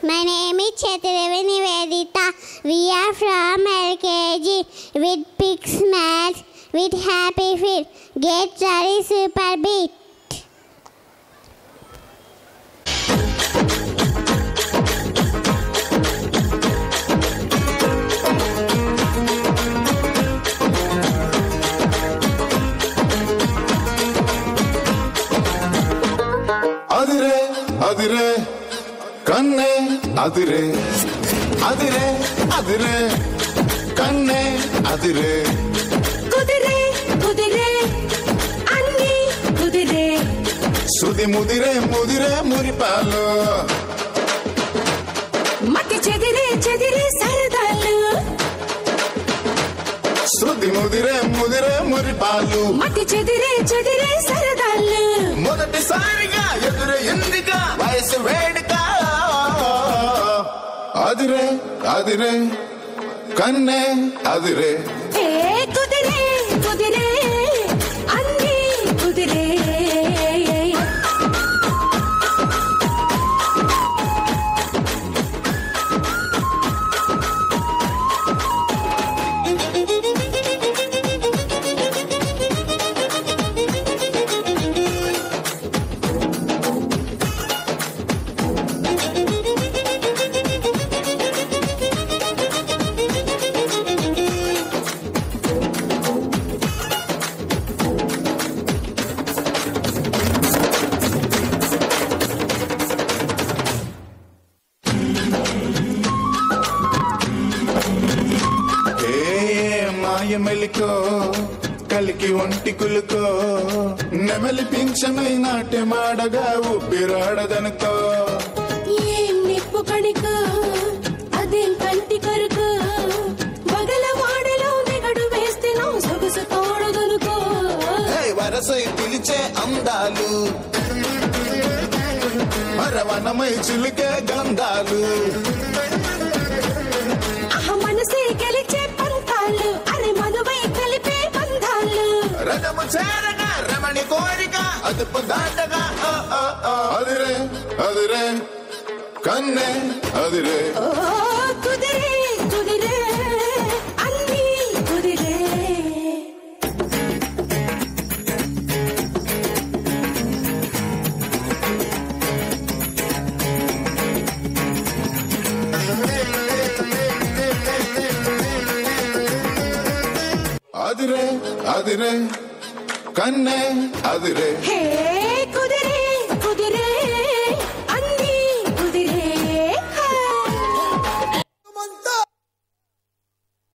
My name is Chetirava Nivedita. We are from LKG with big smiles, with happy feet. Get ready, super beat. Adire, adire, kanne, adire, adire, adire, kanne, adire. Kudire, kudire, anni kudire. Sudi mudire, mudire, muripalu. Matti chedire, chedire, saradalu. Sudi mudire, mudire, muripalu. Matti chedire, chedire, saradalu. మొదటి సారిగా ఎదురు ఎందుగా వయసు వేడుగా అదిరే అదిరే కన్నే అదిరే ఏ కుదిరే కుదిరే అన్ని కుదిరే మెలికో కలికి ఒంటి కులుకో నెమలి పింఛమై నాట్య మాడగా ఊపిరాడదనుకో ఏం నిప్పు కణికో అదేం కంటి కొరుకో బగల వాడలో నెగడు వేస్తే నా సొగసు తోడదనుకో వరసై పిలిచే అందాలు మరవనమై చిలుకే గంధాలు మనసే గెలిచే పంతాలు అరే మధువై కలిపే బంధాలు రథము చేరగా రమణి కోరిక అదుపు దాటగా అదిరే అదిరే కన్నే అదిరే కుదిరే కుదిరే అన్ని కుదిరే అదిరే అదిరే కన్నే అదిరే హే